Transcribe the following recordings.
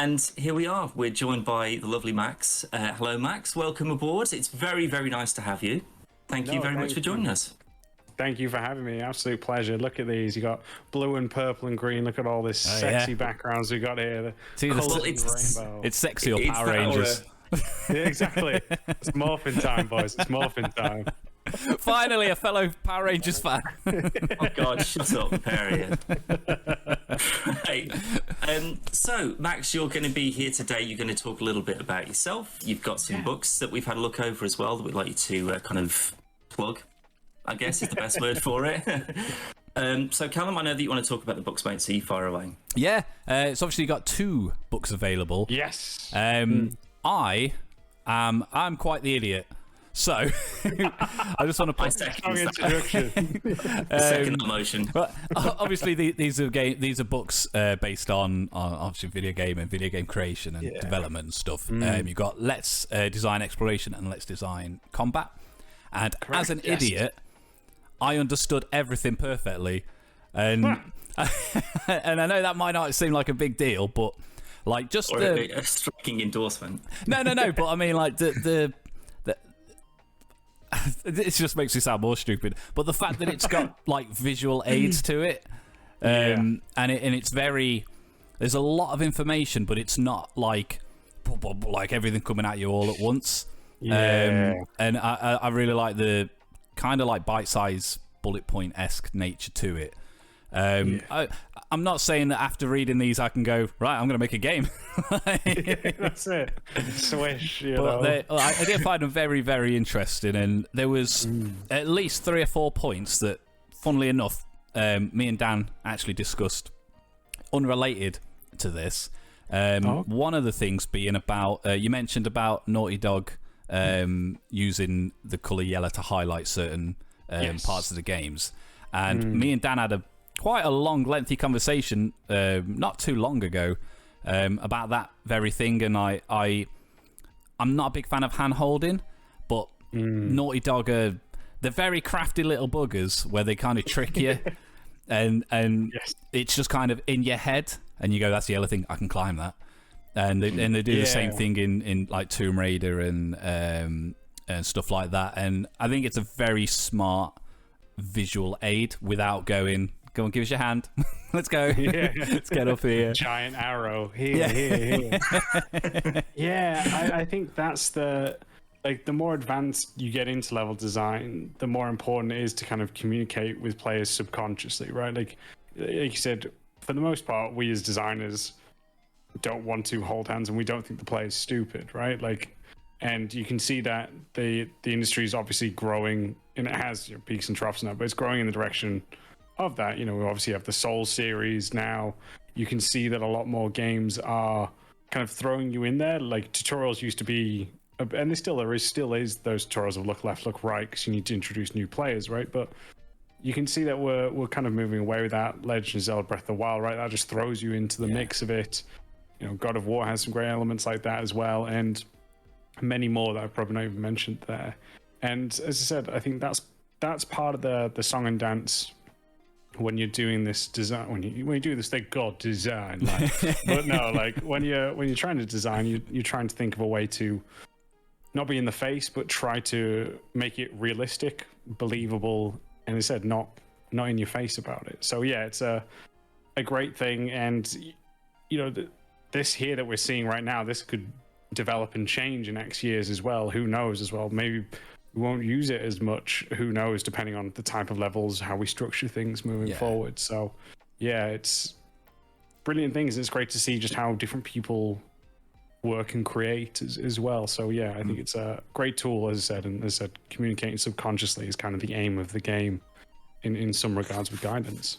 And here we are. We're joined by the lovely Max. Hello, Max. Welcome aboard. It's very, very nice to have you. Thank you very much for joining us. Thank you for having me. Absolute pleasure. Look at these. You got blue and purple and green. Look at all this sexy backgrounds we got here. It's sexy or Power Rangers. Yeah, exactly. It's morphin' time, boys. It's morphin' time. Finally, a fellow Power Rangers fan. Oh, God, shut up, Perry. Right. So, Max, you're going to be here today. You're going to talk a little bit about yourself. You've got some books that we've had a look over as well that we'd like you to kind of plug, I guess is the best word for it. So, Callum, I know that you want to talk about the books, mate, so you fire away. Yeah, it's obviously got 2 books available. Yes. I'm quite the idiot. So, I just want to put strong introduction. Second motion. But obviously, these are books based on obviously video game creation and development and stuff. You've got Let's Design Exploration and Let's Design Combat. And as an idiot, I understood everything perfectly, and and I know that might not seem like a big deal, but like just a striking endorsement. No. But I mean, like the it just makes me sound more stupid. But the fact that it's got like visual aids to it, and it's very, there's a lot of information, but it's not like everything coming at you all at once. And I really like the kind of like bite-sized bullet point-esque nature to it. I'm not saying that after reading these I can go, right, I'm going to make a game. That's it. Swish, but I did find them very, very interesting, and there was at least 3 or 4 points that, funnily enough, me and Dan actually discussed unrelated to this. One of the things being about, you mentioned about Naughty Dog using the colour yellow to highlight certain parts of the games. And me and Dan had quite a long, lengthy conversation not too long ago about that very thing. And I'm not a big fan of hand-holding, but Naughty Dog they're very crafty little buggers where they kind of trick you. and it's just kind of in your head. And you go, that's the other thing, I can climb that. And they do the same thing in like Tomb Raider and stuff like that. And I think it's a very smart visual aid without going, go on, give us your hand. Let's go. Let's get up here. Giant arrow. Here. I think that's the more advanced you get into level design, the more important it is to kind of communicate with players subconsciously, right? Like you said, for the most part, we as designers don't want to hold hands, and we don't think the player is stupid, right? Like, and you can see that the industry is obviously growing, and it has peaks and troughs now, but it's growing in the direction of that. We obviously have the Soul series now. You can see that a lot more games are kind of throwing you in there. Like tutorials used to be, and there still is those tutorials of look left, look right, because you need to introduce new players, right? But you can see that we're kind of moving away with that. Legend of Zelda Breath of the Wild, right? That just throws you into the mix of it. God of War has some great elements like that as well, and many more that I've probably not even mentioned there. And as I said, I think that's part of the song and dance when you're doing this design. When you do this thing called design, but no, like when you're trying to design, you're trying to think of a way to not be in the face, but try to make it realistic, believable, and as I said, not in your face about it. So yeah, it's a great thing, and this here that we're seeing right now, this could develop and change in X years as well. Who knows as well? Maybe we won't use it as much. Who knows? Depending on the type of levels, how we structure things moving forward. So, yeah, it's brilliant things. It's great to see just how different people work and create as well. So, yeah, I think it's a great tool, as I said, and as I said, communicating subconsciously is kind of the aim of the game in some regards with guidance.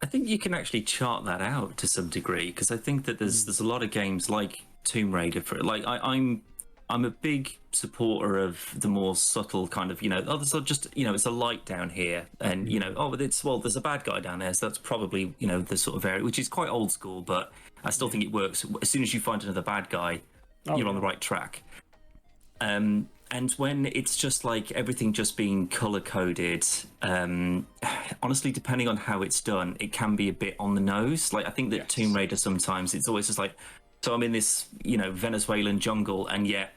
I think you can actually chart that out to some degree, because I think that there's a lot of games like Tomb Raider I'm a big supporter of the more subtle kind of, there's just, it's a light down here, and there's a bad guy down there, so that's probably, the sort of area, which is quite old school, but I still think it works. As soon as you find another bad guy, you're on the right track. And when it's just like everything just being color-coded, honestly, depending on how it's done, it can be a bit on the nose. Like, I think that Tomb Raider sometimes, it's always just like, So I'm in this, Venezuelan jungle, and yet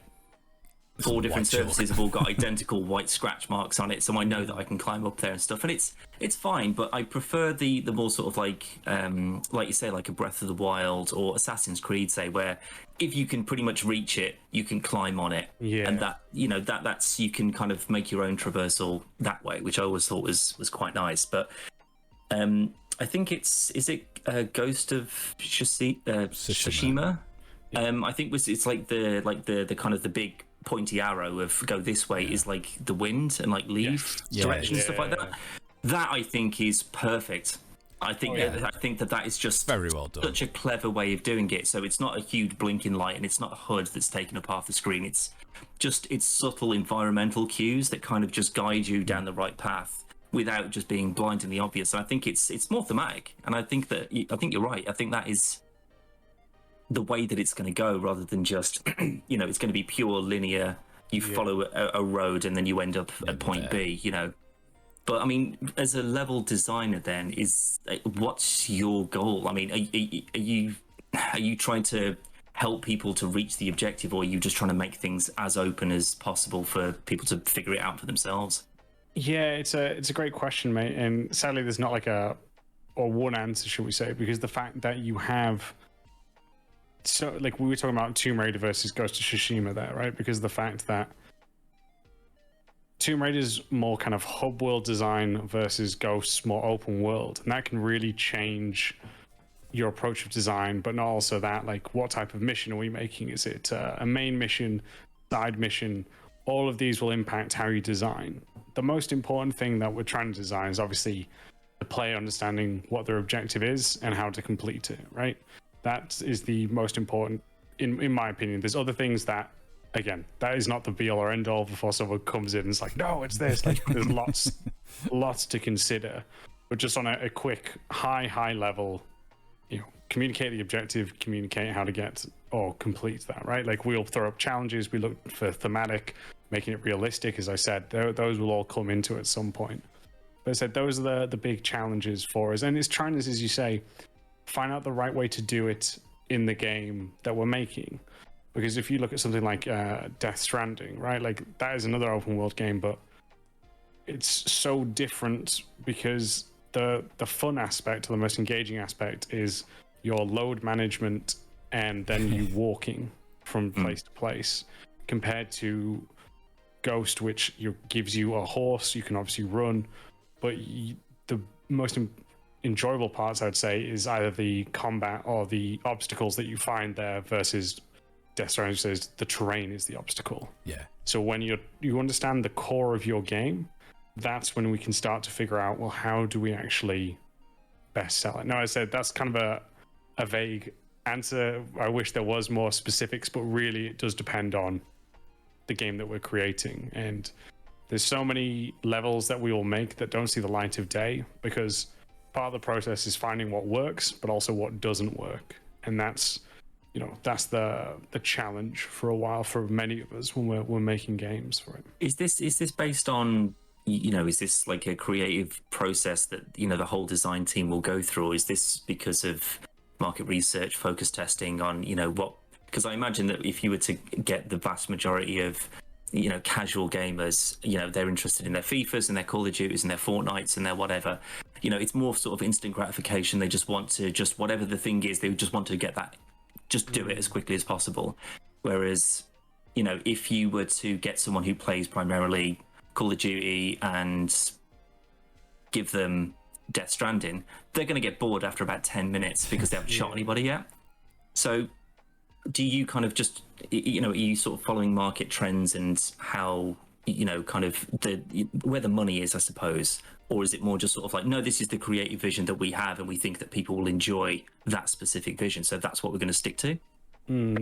4 different surfaces have all got identical white scratch marks on it, so I know that I can climb up there and stuff, and it's fine. But I prefer the more sort of like you say, like a Breath of the Wild or Assassin's Creed, say, where if you can pretty much reach it, you can climb on it, and that's you can kind of make your own traversal that way, which I always thought was quite nice. But I think is it Ghost of Tsushima? I think it's like the kind of the big pointy arrow of go this way is like the wind and like leave direction and stuff like that. That I think is perfect. I think that is just very well done. Such a clever way of doing it. So it's not a huge blinking light, and it's not a HUD that's taken up half the screen. It's subtle environmental cues that kind of just guide you down the right path without just being blindingly obvious. And I think it's more thematic, and I think you're right. I think that is the way that it's going to go, rather than just it's going to be pure linear. You follow a road and then you end up at point B. But I mean, as a level designer, then what's your goal? I mean, are you trying to help people to reach the objective, or are you just trying to make things as open as possible for people to figure it out for themselves? Yeah, it's a great question, mate. And sadly, there's not like one answer, should we say? Because the fact that you have, so like we were talking about Tomb Raider versus Ghost of Tsushima there, right? Because the fact that Tomb Raider's more kind of hub world design versus Ghost's more open world, and that can really change your approach of design. But not also that, like, what type of mission are we making? Is it a main mission, side mission? All of these will impact how you design. The most important thing that we're trying to design is obviously the player understanding what their objective is and how to complete it, right? That is the most important, in my opinion. There's other things that, again, that is not the be all or end all before someone comes in and it's like, no, it's this. Like, there's lots to consider. But just on a quick, high level, communicate the objective, communicate how to get or complete that, right? Like, we'll throw up challenges, we look for thematic, making it realistic. As I said, those will all come into at some point. But as I said, those are the big challenges for us. And it's trying to, as you say, find out the right way to do it in the game that we're making. Because if you look at something like Death Stranding, right, like that is another open world game, but it's so different because the fun aspect, or the most engaging aspect, is your load management and then you walking from place to place, compared to Ghost, which gives you a horse. You can obviously run, but the most enjoyable parts, I'd say, is either the combat or the obstacles that you find there, versus Death Stranding says the terrain is the obstacle. Yeah. So when you understand the core of your game, that's when we can start to figure out, well, how do we actually best sell it? Now, I said that's kind of a vague answer. I wish there was more specifics, but really it does depend on the game that we're creating. And there's so many levels that we will make that don't see the light of day, because part of the process is finding what works, but also what doesn't work. And that's the challenge for a while for many of us when we're making games for it. Is this based on, is this like a creative process that, the whole design team will go through? Or is this because of market research, focus testing on, what? Because I imagine that if you were to get the vast majority of, casual gamers, they're interested in their FIFAs and their Call of Duties and their Fortnites and their whatever, it's more sort of instant gratification. They just want to, whatever the thing is, they just want to get that, just do it as quickly as possible. Whereas, if you were to get someone who plays primarily Call of Duty and give them Death Stranding, they're going to get bored after about 10 minutes because they haven't shot anybody yet. So do you kind of just, are you sort of following market trends and how, kind of where the money is, I suppose? Or is it more just sort of like, no, this is the creative vision that we have and we think that people will enjoy that specific vision, so that's what we're going to stick to?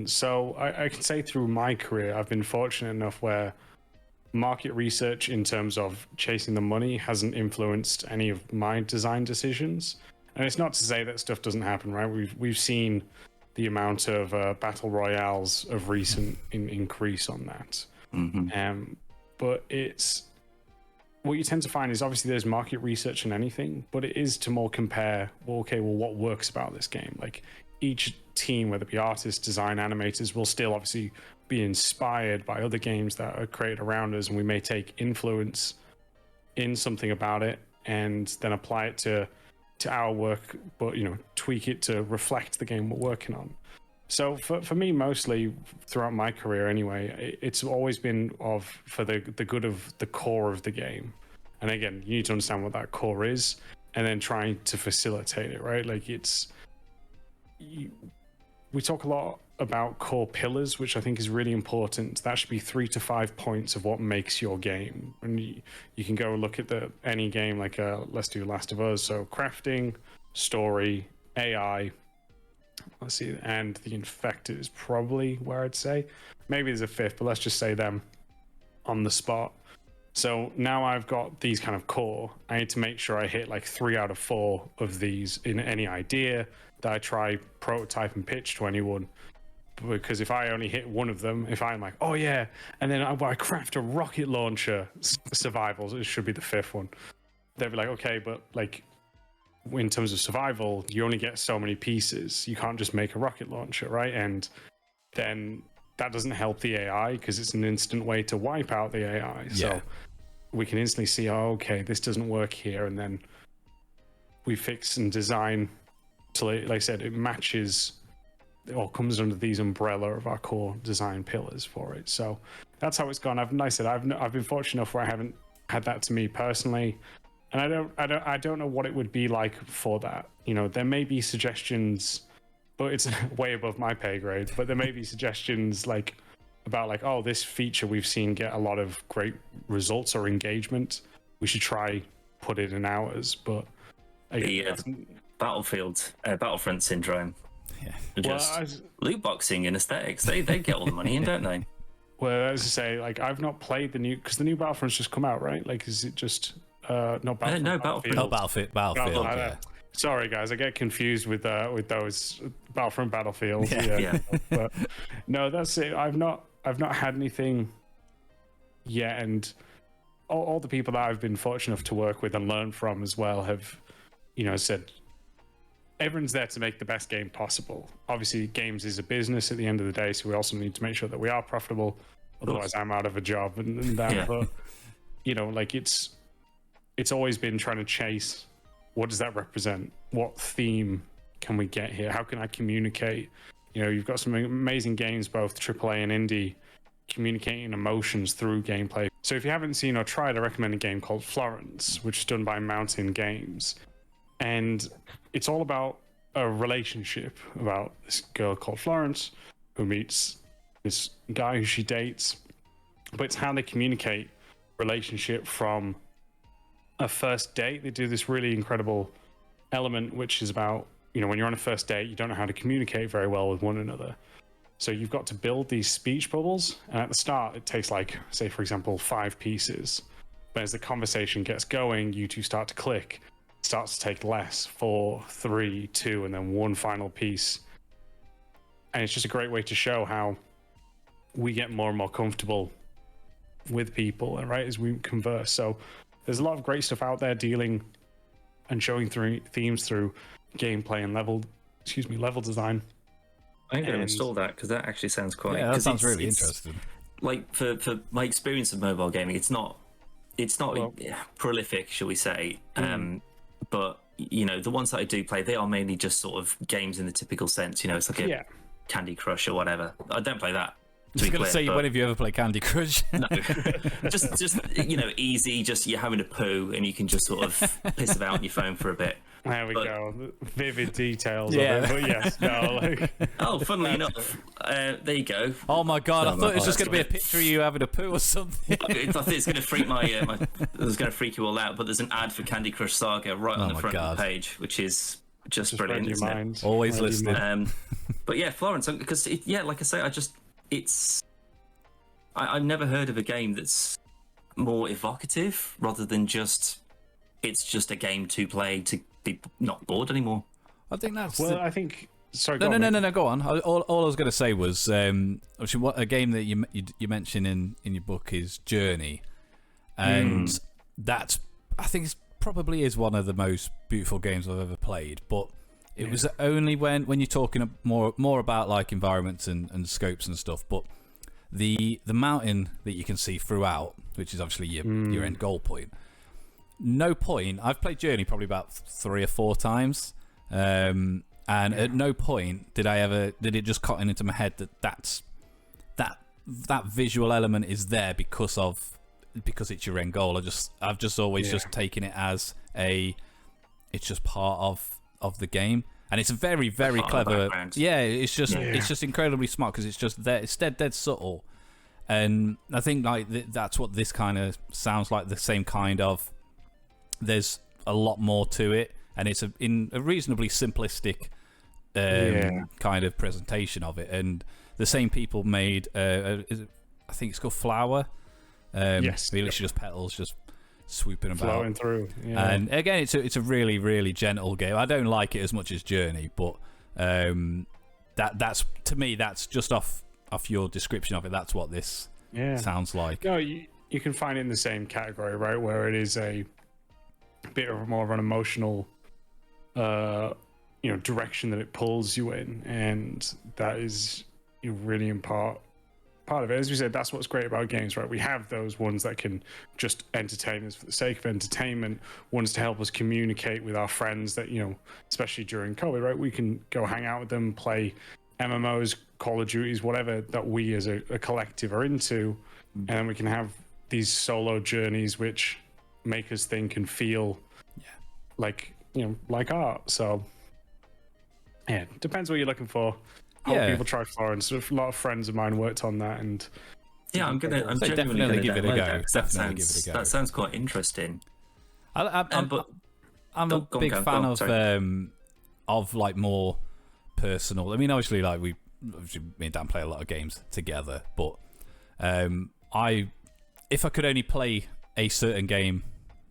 So I can say through my career, I've been fortunate enough where market research in terms of chasing the money hasn't influenced any of my design decisions. And it's not to say that stuff doesn't happen, right? We've seen the amount of battle royales of recent increase on that. But it's, what you tend to find is obviously there's market research in anything, but it is to more compare, well, what works about this game? Like, each team, whether it be artists, design, animators, will still obviously be inspired by other games that are created around us, and we may take influence in something about it and then apply it to our work, but tweak it to reflect the game we're working on. So for me, mostly throughout my career anyway, it's always been for the good of the core of the game. And again, you need to understand what that core is and then trying to facilitate it, right? Like we talk a lot about core pillars, which I think is really important. That should be 3 to 5 points of what makes your game. And you can go look at any game, like let's do Last of Us. So crafting, story, AI, let's see, and the infected is probably where I'd say. Maybe there's a fifth, but let's just say them on the spot. So now I've got these kind of core. I need to make sure I hit like 3 out of 4 of these in any idea that I try, prototype, and pitch to anyone. Because if I only hit one of them, if I'm like, oh yeah, and then I craft a rocket launcher, survival, it should be the fifth one. They'd be like, okay, but like in terms of survival, you only get so many pieces. You can't just make a rocket launcher, right? And then that doesn't help the AI because it's an instant way to wipe out the AI. Yeah. So we can instantly see, oh, okay, this doesn't work here. And then we fix and design till, like I said, it matches or comes under these umbrella of our core design pillars for it. So that's how it's gone. I've been fortunate enough where I haven't had that to me personally. And I don't know what it would be like for that. There may be suggestions, but it's way above my pay grade. But there may be suggestions about oh, this feature we've seen get a lot of great results or engagement. We should try put it in ours. But Battlefront syndrome. Yeah. Just loot boxing and aesthetics. They get all the money in, don't they? Well, as I say, I've not played because the new Battlefront's just come out, right? Is it just not Battlefront? No, Battlefield. Oh, Battlefield. Yeah. Sorry, guys, I get confused with those Battlefront, Battlefield. Yeah. But no, that's it. I've not had anything yet, and all the people that I've been fortunate enough to work with and learn from as well have, said everyone's there to make the best game possible. Obviously, games is a business at the end of the day, so we also need to make sure that we are profitable. Otherwise, I'm out of a job and that. Yeah. But it's always been trying to chase what does that represent? What theme can we get here? How can I communicate? You've got some amazing games, both AAA and indie, communicating emotions through gameplay. So if you haven't seen or tried, I recommend a game called Florence, which is done by Mountain Games. And it's all about a relationship, about this girl called Florence who meets this guy who she dates. But it's how they communicate relationship from a first date. They do this really incredible element, which is about, when you're on a first date, you don't know how to communicate very well with one another. So you've got to build these speech bubbles. And at the start, it takes say, for example, 5 pieces. But as the conversation gets going, you two start to click. It starts to take less, 4, 3, 2, and then one final piece. And it's just a great way to show how we get more and more comfortable with people, right, as we converse. So there's a lot of great stuff out there dealing and showing through themes through gameplay and level design. I'm going to install that because that actually sounds quite. Yeah, that sounds really interesting. For my experience of mobile gaming, it's not prolific, shall we say? But the ones that I do play, they are mainly just sort of games in the typical sense. It's like a Candy Crush or whatever. I don't play that. I was going to say, when have you ever played Candy Crush? No, just easy. Just you're having a poo and you can just sort of piss about on your phone for a bit. There we go. Vivid details of it. But yes, no. Oh, funnily enough, there you go. Oh my god! I thought it was just going to be a picture of you having a poo or something. I think it's going to freak it was going to freak you all out. But there's an ad for Candy Crush Saga right on the front of the page, which is just brilliant. Isn't it? Always listening. But yeah, Florence, because like I say, I've never heard of a game that's more evocative rather than it's just a game to play to be not bored anymore. I think that's I think. Sorry. No. Go on. All I was going to say was actually what a game that you mentioned in your book is Journey, and I think it probably is one of the most beautiful games I've ever played. But It was only when you're talking more about like environments and scopes and stuff, but the mountain that you can see throughout, which is obviously your end goal point. No point. I've played Journey probably about 3 or 4 times, and at no point did it just cotton into my head that visual element is there because it's your end goal. I've just always just taken it as it's just part of the game, and it's a very very clever. Yeah, it's just incredibly smart because it's just there. It's dead subtle, and I think like that's what this kind of sounds like. The same kind of. There's a lot more to it, and it's in a reasonably simplistic kind of presentation of it. And the same people made, I think it's called Flower. Yes, really, just petals just swooping about, flowing through. Yeah. And again, it's a really really gentle game. I don't like it as much as Journey, but that's to me that's just off your description of it. That's what this sounds like. No, you can find it in the same category, right? Where it is a bit of more of an emotional direction that it pulls you in, and that is really part of it. As we said, that's what's great about games, right? We have those ones that can just entertain us for the sake of entertainment, ones to help us communicate with our friends that, especially during COVID, right? We can go hang out with them, play MMOs, Call of Duties, whatever that we as a collective are into, and then we can have these solo journeys which make us think and feel like art. So depends what you're looking for. People try Florence. A lot of friends of mine worked on that, and I'm definitely give it a go. That sounds quite interesting. I'm a big fan of like more personal. I mean, obviously, like me and Dan play a lot of games together, but if I could only play a certain game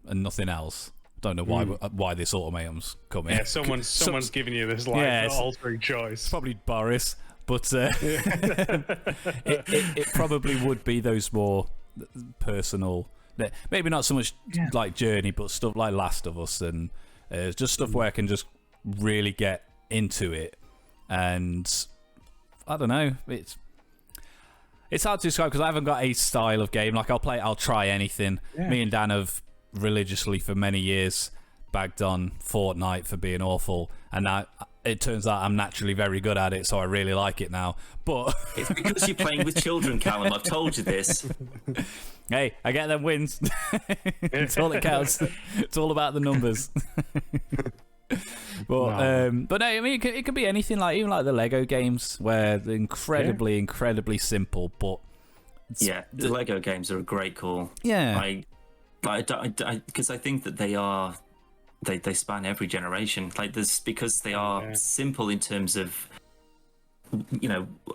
and nothing else. Don't know why this ultimatum's coming. Yeah, someone's giving you this life-altering choice. Probably Boris, but it probably would be those more personal. Maybe not so much like Journey, but stuff like Last of Us and just stuff where I can just really get into it. And I don't know, it's hard to describe because I haven't got a style of game. Like I'll try anything. Yeah. Me and Dan have religiously for many years bagged on Fortnite for being awful, and now it turns out I'm naturally very good at it, so I really like it now. But it's because you're playing with children, Callum. I've told you this. Hey, I get them wins. It's all that counts. It's all about the numbers. But no, I mean it could be anything, like even like the Lego games where they're incredibly simple, but the Lego games are a great call. Because I think that they span every generation. Like because they are simple in terms of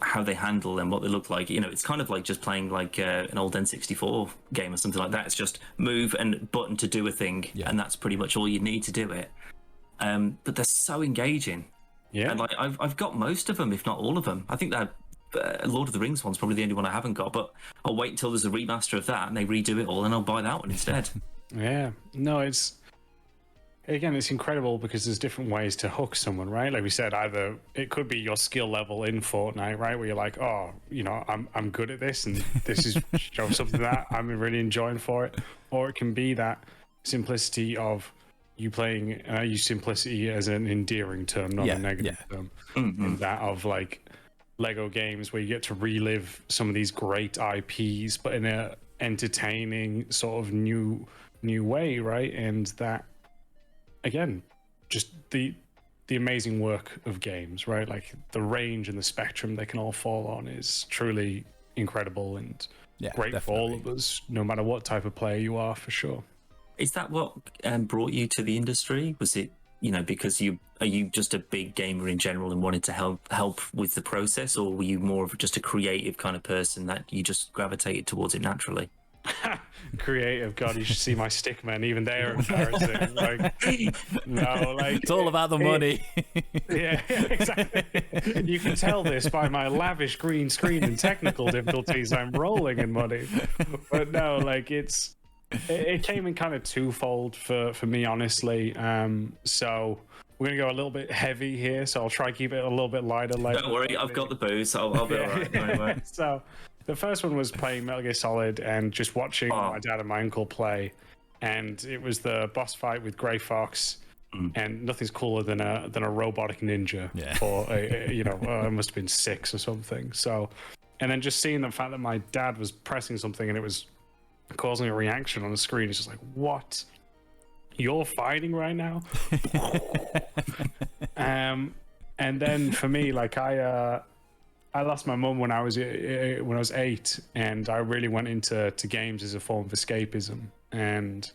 how they handle them, what they look like. It's kind of like just playing like an old N64 game or something like that. It's just move and button to do a thing, and that's pretty much all you need to do it. But they're so engaging. Yeah, and like I've got most of them, if not all of them. I think that Lord of the Rings one's probably the only one I haven't got, but I'll wait until there's a remaster of that and they redo it all, and I'll buy that one instead. It's incredible because there's different ways to hook someone, right? Like we said, either it could be your skill level in Fortnite, right, where you're like, I'm good at this, and this is something that I'm really enjoying for it, or it can be that simplicity of you playing. I use simplicity as an endearing term, not a negative term. In that of like Lego games where you get to relive some of these great IPs, but in a entertaining sort of new way, right? And that, again, just the amazing work of games, right? Like the range and the spectrum they can all fall on is truly incredible and great definitely. For all of us, no matter what type of player you are, for sure. Is that what brought you to the industry? Was it because are you just a big gamer in general and wanted to help with the process, or were you more of just a creative kind of person that you just gravitated towards it naturally? Creative, God, you should see my stick men. Even they're embarrassing. It's all about the money. Yeah, exactly. You can tell this by my lavish green screen and technical difficulties. I'm rolling in money, but no, like it came in kind of twofold for me, honestly. So we're gonna go a little bit heavy here, so I'll try to keep it a little bit lighter. Don't worry, I've got the booze. I'll be all right. Don't worry. So the first one was playing Metal Gear Solid and just watching Oh. my dad and my uncle play, and it was the boss fight with Grey Fox. And nothing's cooler than a robotic ninja. Yeah. For I must have been 6 or something. So, and then just seeing the fact that my dad was pressing something and it was causing a reaction on the screen, it's just like, what? You're fighting right now? And then for me, like I lost my mum when I was 8, and I really went into games as a form of escapism. And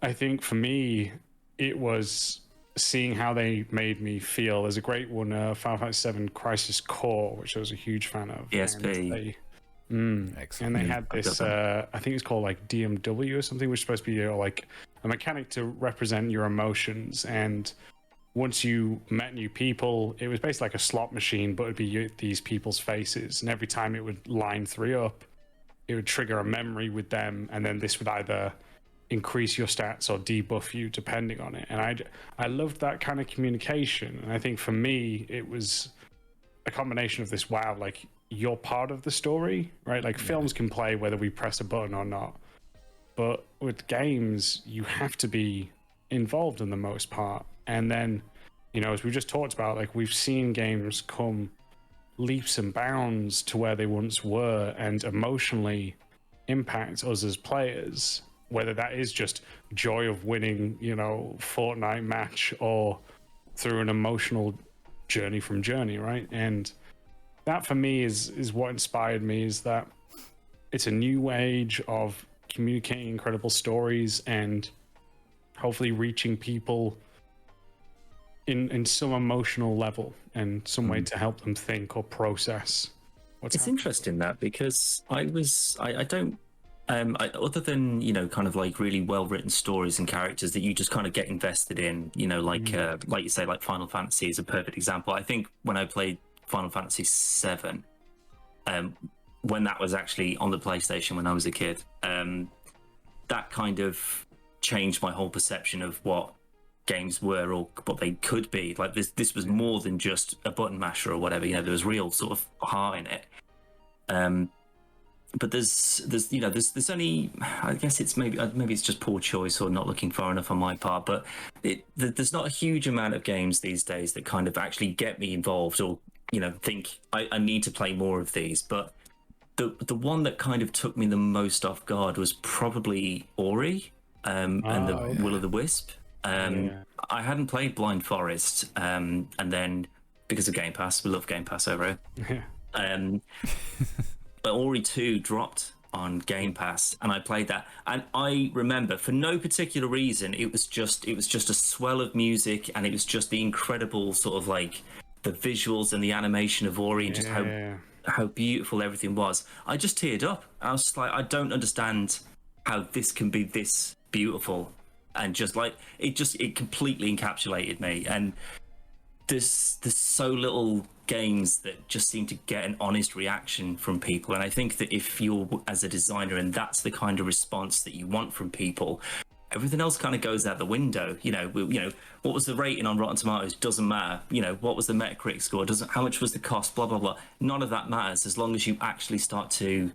I think for me, it was seeing how they made me feel. There's a great one, Final Fantasy VII Crisis Core, which I was a huge fan of. ESP. Excellent. And they had this, I think it's called like DMW or something, which is supposed to be like a mechanic to represent your emotions. And once you met new people, it was basically like a slot machine, but it'd be these people's faces. And every time it would line 3 up, it would trigger a memory with them. And then this would either increase your stats or debuff you depending on it. And I loved that kind of communication. And I think for me, it was a combination of this, wow, like you're part of the story, right? Like films can play whether we press a button or not. But with games, you have to be involved in the most part. And then, as we just talked about, like we've seen games come leaps and bounds to where they once were and emotionally impact us as players, whether that is just joy of winning, Fortnite match or through an emotional journey from Journey, right? And that for me is what inspired me, is that it's a new age of communicating incredible stories and hopefully reaching people in some emotional level and some way to help them think or process what's It's happening. interesting that, because I don't other than kind of like really well written stories and characters that you just kind of get invested in, like you say, like Final Fantasy is a perfect example. I think when I played Final Fantasy VII, when that was actually on the PlayStation when I was a kid, that kind of changed my whole perception of what games were or what they could be. Like this was more than just a button masher or whatever. There was real sort of heart in it. But there's only, I guess it's maybe it's just poor choice or not looking far enough on my part, but there's not a huge amount of games these days that kind of actually get me involved or think I need to play more of these. But the one that kind of took me the most off guard was probably Ori and the Will o' the Wisp. I hadn't played Blind Forest, and then because of Game Pass, we love Game Pass over here. But Ori 2 dropped on Game Pass, and I played that. And I remember, for no particular reason, it was just a swell of music, and it was just the incredible sort of like the visuals and the animation of Ori, and just how beautiful everything was. I just teared up. I was just like, I don't understand how this can be this beautiful. And just like it completely encapsulated me. And there's so little games that just seem to get an honest reaction from people. And I think that if you're as a designer and that's the kind of response that you want from people, everything else kind of goes out the window. What was the rating on Rotten Tomatoes? Doesn't matter. What was the Metacritic score? How much was the cost? Blah blah blah. None of that matters as long as you actually start to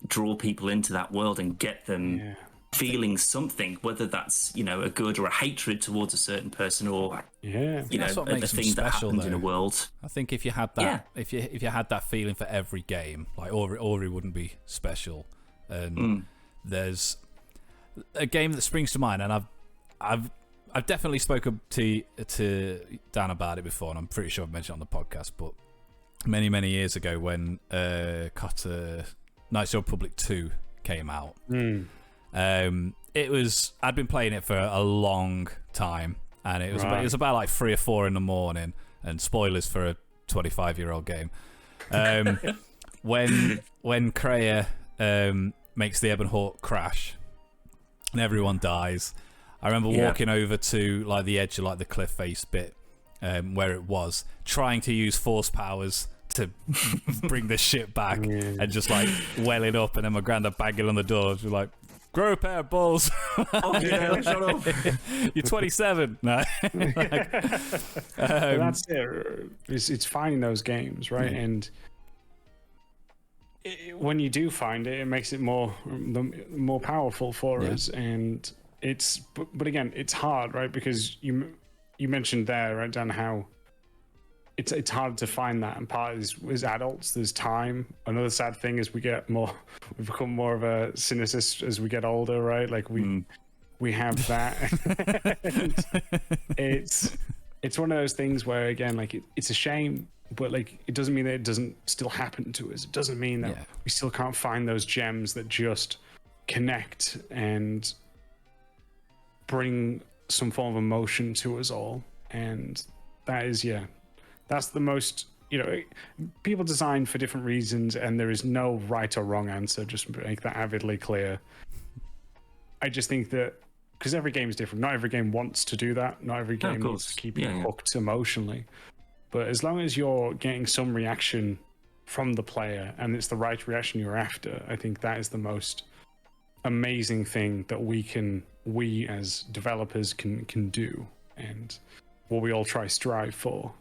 draw people into that world and get them feeling something, whether that's a good or a hatred towards a certain person, or that's what a makes them thing that special, happens though. in a world. I think if you had that, if you had that feeling for every game, like Ori wouldn't be special. And there's a game that springs to mind, and I've definitely spoken to Dan about it before, and I'm pretty sure I've mentioned it on the podcast. But many years ago, when Knights of the Republic 2 came out. I'd been playing it for a long time, and it was about like 3 or 4 in the morning, and spoilers for a 25-year-old game. When Kreia makes the Ebon Hawk crash and everyone dies, I remember walking over to like the edge of like the cliff face bit where it was, trying to use force powers to bring the ship back, and just like welling up, and then my granddad banging on the door, just like, grow a pair of balls. Oh, yeah, shut up. You're 27. No. That's it. It's finding those games, right? And when you do find it, it makes it more powerful for us. And but again, it's hard, right? Because you mentioned there, right, Dan, how it's hard to find that, and part is adults. There's time. Another sad thing is we become more of a cynicist as we get older, right? Like we have that. It's one of those things where, again, like it's a shame, but like it doesn't mean that it doesn't still happen to us. It doesn't mean that we still can't find those gems that just connect and bring some form of emotion to us all. And that is, that's the most, people design for different reasons, and there is no right or wrong answer. Just make that avidly clear. I just think that because every game is different, not every game wants to do that. Not every game needs to keep you hooked emotionally. But as long as you're getting some reaction from the player and it's the right reaction you're after, I think that is the most amazing thing that we as developers can do, and what we all strive for.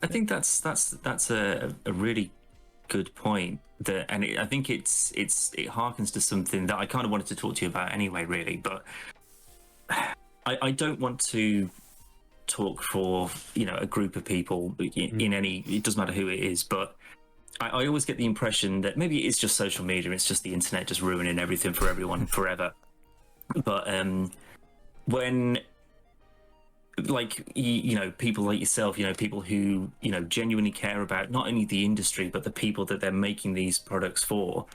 I think that's a really good point. I think it harkens to something that I kind of wanted to talk to you about anyway, really. But I don't want to talk for a group of people in any. It doesn't matter who it is, but I always get the impression that maybe it's just social media. It's just the internet just ruining everything for everyone forever. But when people like yourself, people who genuinely care about not only the industry but the people that they're making these products for,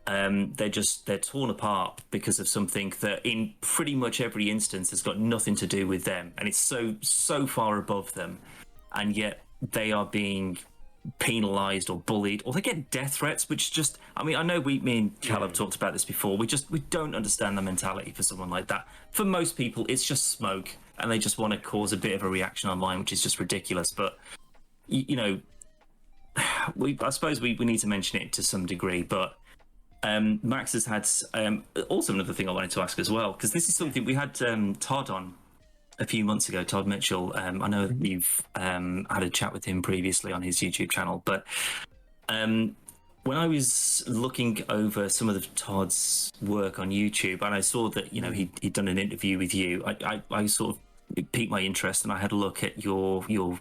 they're torn apart because of something that in pretty much every instance has got nothing to do with them, and it's so far above them, and yet they are being penalized or bullied, or they get death threats, which just, I know me and Cal have talked about this before. We don't understand the mentality for someone like that. For most people, it's just smoke, and they just want to cause a bit of a reaction online, which is just ridiculous. But I suppose we need to mention it to some degree. But Max has had also another thing I wanted to ask as well, because this is something we had Todd on a few months ago, Todd Mitchell. I know you've had a chat with him previously on his YouTube channel, but when I was looking over some of Todd's work on YouTube, and I saw that he'd done an interview with you, I sort of piqued my interest, and I had a look at your own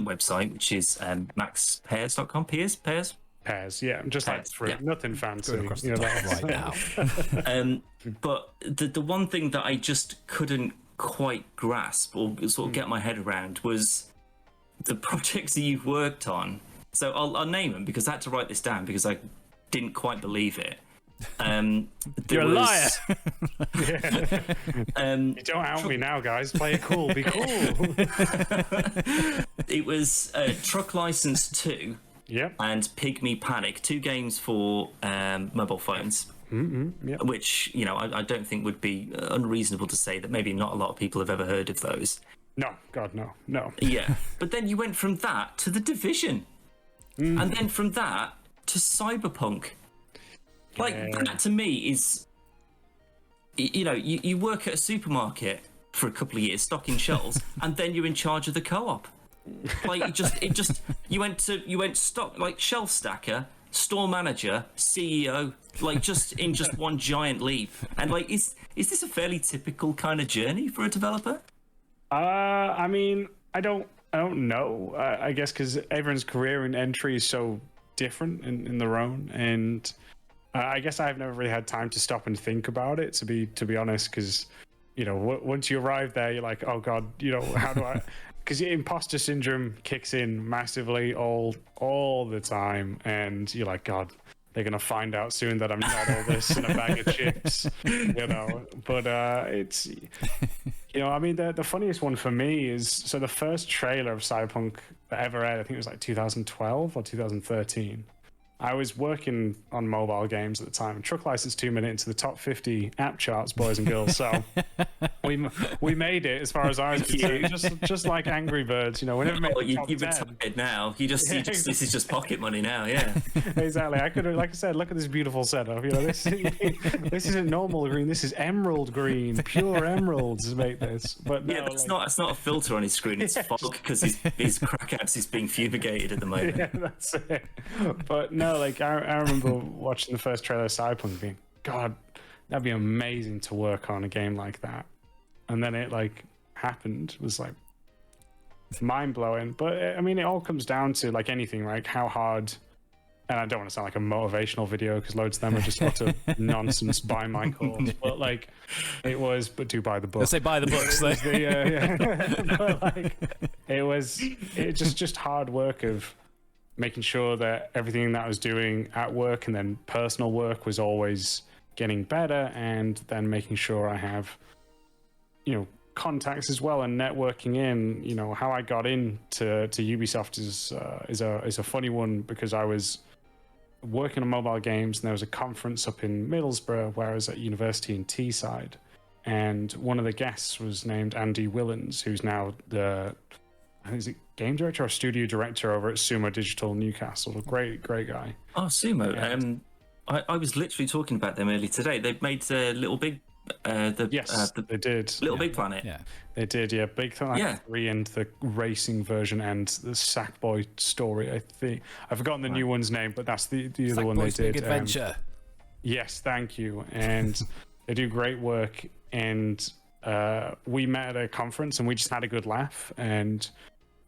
website, which is maxpears.com. Pears, yeah, just like fruit, nothing fancy. Across the top right now. But the one thing that I just couldn't quite grasp or sort of get my head around was the projects that you've worked on. So I'll name them, because I had to write this down because I didn't quite believe it. You're a liar. You don't out me now, guys. Play it cool. Be cool. It was Truck License 2 and Pygmy Panic, 2 games for mobile phones. Which I don't think would be unreasonable to say that maybe not a lot of people have ever heard of those. No, God, no. Yeah, but then you went from that to The Division, and then from that to Cyberpunk. That to me is, you work at a supermarket for a couple of years stocking shelves, and then you're in charge of the co-op. You went stock, like shelf stacker, store manager, CEO, in just one giant leap. And is this a fairly typical kind of journey for a developer? I don't know. I guess because everyone's career and entry is so different in their own, and I guess I've never really had time to stop and think about it, to be honest. Because once you arrive there, you're like, oh God, how do I? Because imposter syndrome kicks in massively all the time, and you're like, God, they're gonna find out soon that I'm not all this in a bag of chips, But it's, the funniest one for me is, the first trailer of Cyberpunk that I ever aired, I think it was like 2012 or 2013. I was working on mobile games at the time. Truck License 2 made it into the top 50 app charts, boys and girls. So we made it as far as I was concerned. Just like Angry Birds, you know, we never made the top you've 10. retired now. This is just pocket money now. Yeah, Exactly. I could have, like I said, look at this beautiful setup. You know, this isn't normal green. This is emerald green, pure emeralds to make this. But no, it's not a filter on his screen. It's fog because his crack apps is being fumigated at the moment. Yeah, that's it. But no, like I remember watching the first trailer of Cyberpunk, being, God, that'd be amazing to work on a game like that. And then it like happened. It was like mind blowing. But I mean, it all comes down to like anything, right? How hard. And I don't want to sound like a motivational video because loads of them are just utter nonsense. Buy my course, but like it was. But do buy the book. Let's say buy the books. But like it just hard work of making sure that everything that I was doing at work and then personal work was always getting better, and then making sure I have, you know, contacts as well and networking in. You know, how I got into Ubisoft is a funny one because I was working on mobile games and there was a conference up in Middlesbrough where I was at university in Teesside, and one of the guests was named Andy Willens, who's now the, I think, is it game director or studio director over at Sumo Digital Newcastle. A great guy. Oh, Sumo. And, I was literally talking about them earlier today. They've made Little Big. They did. Little Big Planet. Yeah. They did, yeah. Big Planet Yeah. 3 and the racing version and the Sackboy story, I think. I've forgotten the new one's name, but that's the other one they Sackboy's did. Big Adventure. Yes, thank you. And they do great work. And we met at a conference and we just had a good laugh. And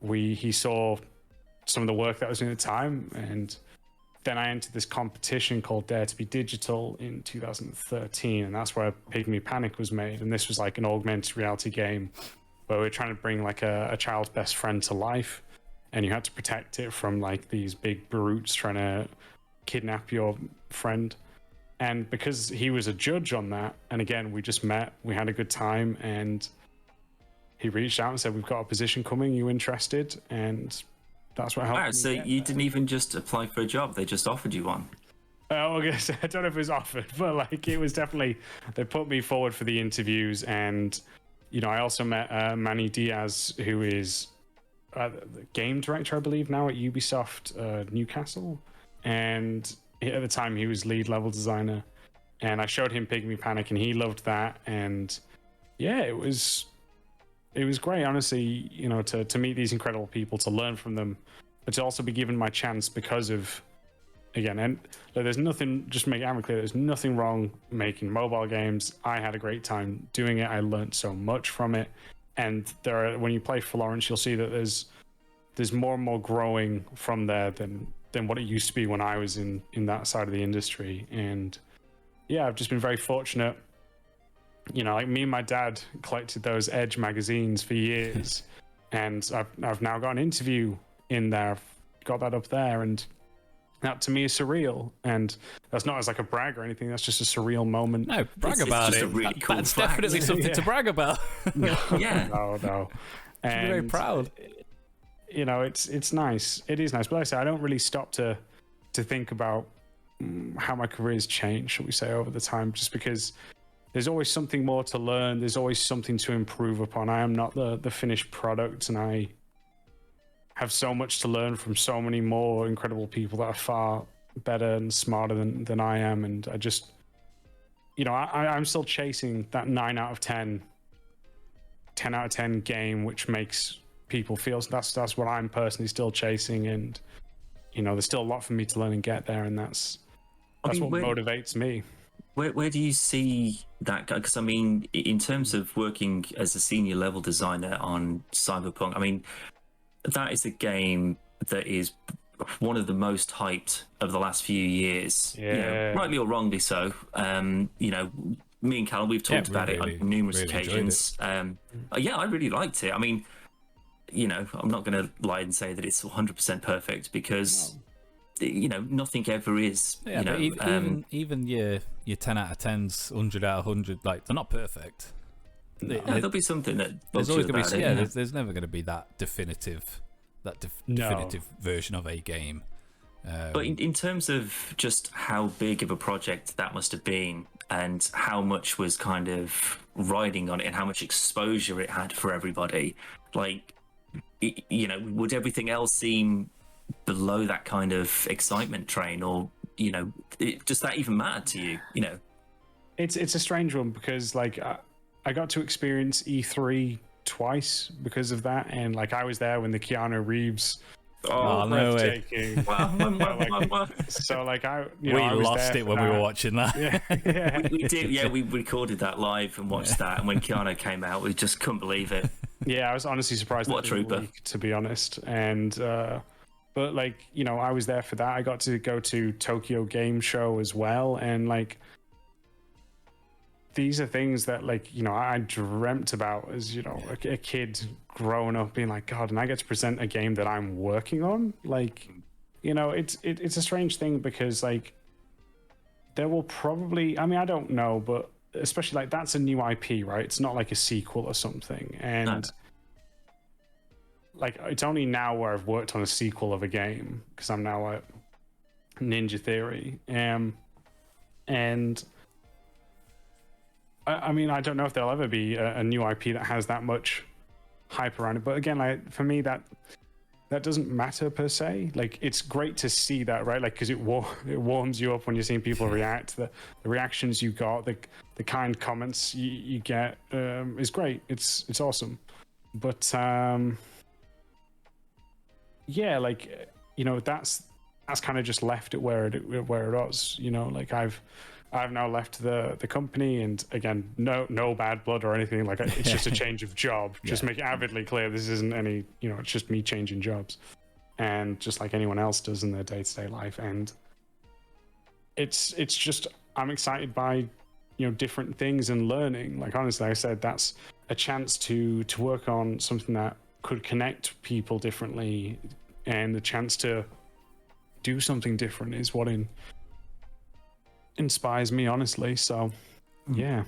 he saw some of the work that I was doing at the time. And then I entered this competition called Dare to be Digital in 2013, and that's where Pygmy Panic was made. And this was like an augmented reality game where we were trying to bring like a child's best friend to life, and you had to protect it from like these big brutes trying to kidnap your friend. And because he was a judge on that, and again, we just met, we had a good time, and he reached out and said, "We've got a position coming, you interested?" And that's what helped. Wow, so you didn't even just apply for a job, they just offered you one. I don't know if it was offered, but like it was definitely, they put me forward for the interviews. And you know, I also met Manny Diaz, who is the game director, I believe, now at Ubisoft Newcastle, and at the time he was lead level designer. And I showed him Pygmy Panic and he loved that. And yeah, it was great, honestly, you know, to meet these incredible people, to learn from them, but to also be given my chance because of, again, and there's nothing, just to make it clear, there's nothing wrong making mobile games. I had a great time doing it. I learned so much from it. And when you play Florence, you'll see that there's more and more growing from there than what it used to be when I was in that side of the industry. And yeah, I've just been very fortunate. You know, like me and my dad collected those Edge magazines for years, and I've now got an interview in there. I've got that up there, and that to me is surreal. And that's not as like a brag or anything. That's just a surreal moment. No, brag about just it. a really cool That's fact. definitely something to brag about. Yeah. No. I'm very proud. You know, it's nice. It is nice. But like I say, I don't really stop to think about how my career's changed, shall we say, over the time, just because there's always something more to learn. There's always something to improve upon. I am not the finished product, and I have so much to learn from so many more incredible people that are far better and smarter than I am. And I just, you know, I'm still chasing that 9 out of 10 out of 10 game, which makes people feel. So that's what I'm personally still chasing. And, you know, there's still a lot for me to learn and get there. And that's what motivates me. Where do you see that? Because I mean, in terms of working as a senior level designer on Cyberpunk, I mean, that is a game that is one of the most hyped of the last few years. Yeah. You know, rightly or wrongly so. You know, me and Callum, we've talked about it on numerous occasions. Yeah, I really liked it. I mean, you know, I'm not going to lie and say that it's 100% perfect because. You know, nothing ever is. Yeah, you know, but even your 10 out of 10s, 100 out of 100, like, they're not perfect. There'll be something that there's always going to be, there's there's never going to be that definitive version of a game. But in terms of just how big of a project that must have been, and how much was kind of riding on it, and how much exposure it had for everybody, like, you know, would everything else seem below that kind of excitement train, or, you know, does that even matter to you? You know, it's a strange one because like I got to experience E3 twice because of that, and like I was there when the Keanu Reeves. Oh, no way. So like I was lost it when we were watching that. Yeah. We did, yeah. We recorded that live and watched that, and when Keanu came out, we just couldn't believe it. Yeah, I was honestly surprised. What a trooper, to be honest. And but like, you know, I was there for that. I got to go to Tokyo Game Show as well, and like these are things that, like, you know, I dreamt about as, you know, a kid growing up, being like, God, and I get to present a game that I'm working on. Like, you know, it's a strange thing because like there will probably, I mean, I don't know, but especially like that's a new IP, right? It's not like a sequel or something, and like it's only now where I've worked on a sequel of a game because I'm now at Ninja Theory, and I mean, I don't know if there'll ever be a new IP that has that much hype around it. But again, like for me, that doesn't matter per se. Like it's great to see that, right? Like because it warms you up when you're seeing people react. The reactions you got, the kind comments you get is great. It's awesome. But yeah, like, you know, that's kind of just left it where it was. You know, like I've now left the company, and again, no bad blood or anything. Like it's just a change of job. Just make it avidly clear this isn't any, you know, it's just me changing jobs, and just like anyone else does in their day-to-day life. And it's just I'm excited by, you know, different things and learning. Like honestly, I said that's a chance to work on something that could connect people differently, and the chance to do something different is what inspires me, honestly. So yeah.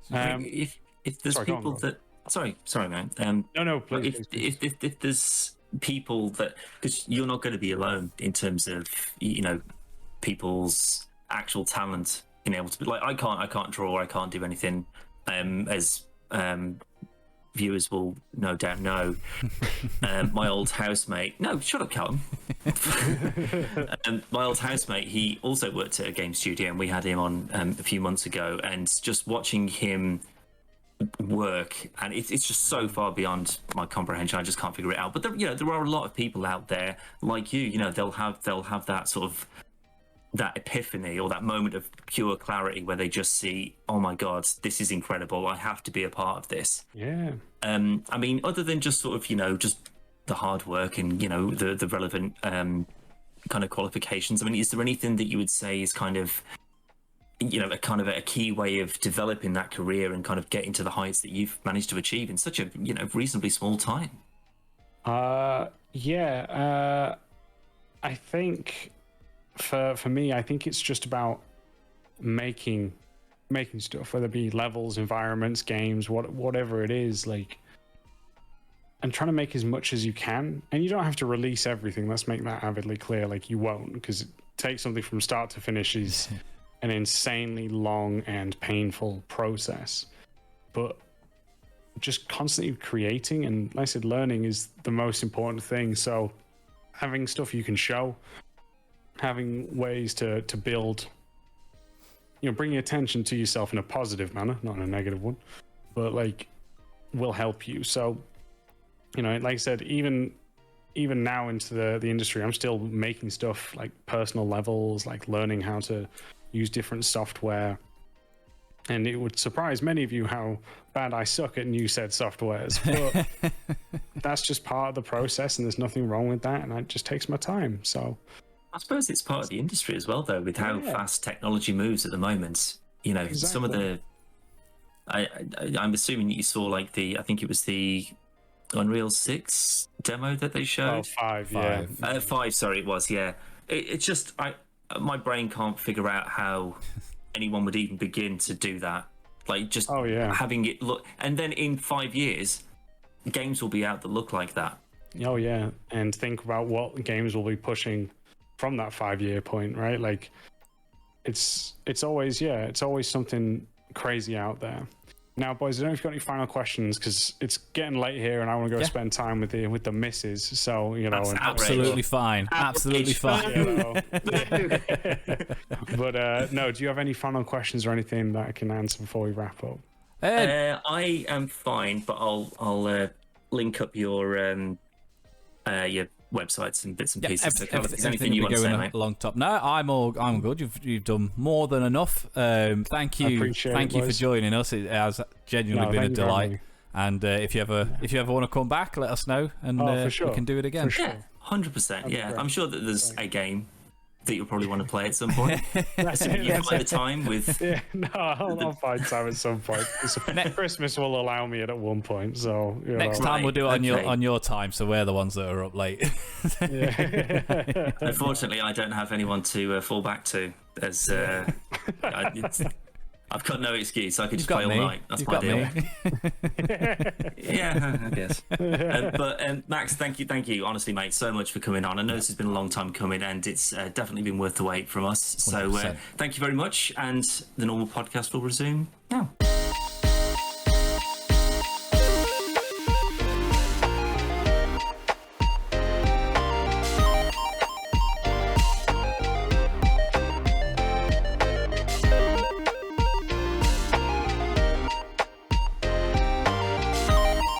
If there's people that sorry man, no please, if there's people that, because you're not going to be alone in terms of, you know, people's actual talent being able to be like, I can't draw, I can't do anything, as viewers will no doubt know. My old housemate, no, shut up, Callum. My old housemate, he also worked at a game studio, and we had him on a few months ago, and just watching him work, and it's just so far beyond my comprehension. I just can't figure it out. But there, you know, there are a lot of people out there like you know, they'll have that sort of that epiphany or that moment of pure clarity where they just see, oh my God, this is incredible. I have to be a part of this. Yeah. I mean, other than just sort of, you know, just the hard work and, you know, the relevant kind of qualifications. I mean, is there anything that you would say is kind of, you know, a key way of developing that career and kind of getting to the heights that you've managed to achieve in such a, you know, reasonably small time? Yeah. I think for me, I think it's just about making stuff, whether it be levels, environments, games, whatever it is, like, and trying to make as much as you can. And you don't have to release everything. Let's make that avidly clear. Like, you won't, because it takes something from start to finish is an insanely long and painful process. But just constantly creating and, like I said, learning is the most important thing. So having stuff you can show, having ways to build, you know, bringing attention to yourself in a positive manner, not in a negative one, but like will help you. So, you know, like I said, even now into the industry, I'm still making stuff like personal levels, like learning how to use different software. And it would surprise many of you how bad I suck at new said softwares, but that's just part of the process, and there's nothing wrong with that, and it just takes my time. So I suppose it's part of the industry as well, though, with how fast technology moves at the moment. You know, some of the... I'm assuming that you saw, like, I think it was the Unreal 6 demo that they showed. Oh, 5, yeah. 5, sorry, it was, yeah. It's just... my brain can't figure out how anyone would even begin to do that. Like, just having it look... And then in 5 years, games will be out that look like that. Oh, yeah. And think about what games will be pushing from that 5-year point, right? Like it's always something crazy out there. Now, boys, I don't know if you've got any final questions, because it's getting late here and I want to go spend time with the missus. So, you know, absolutely fine. Absolutely fine. You know, but no, do you have any final questions or anything that I can answer before we wrap up? I am fine, but I'll link up your websites and bits and pieces. So if there's anything you want to say, mate. Long top. No, I'm good. You've done more than enough. Thank you for joining us. It has genuinely been a delight. And if you ever want to come back, let us know, and for sure. we can do it again. For sure. Yeah, 100%. Yeah, I'm sure that there's a game that you'll probably want to play at some point. Assuming you find the time with. Yeah, no, I'll find time at some point. Christmas will allow me at one point, so next time we'll do it on your time, so we're the ones that are up late. Unfortunately, I don't have anyone to fall back to. As I've got no excuse. I could just play all night. That's my deal. Yeah, I guess. But Max, thank you, honestly, mate, so much for coming on. I know this has been a long time coming, and it's definitely been worth the wait from us. So thank you very much, and the normal podcast will resume now.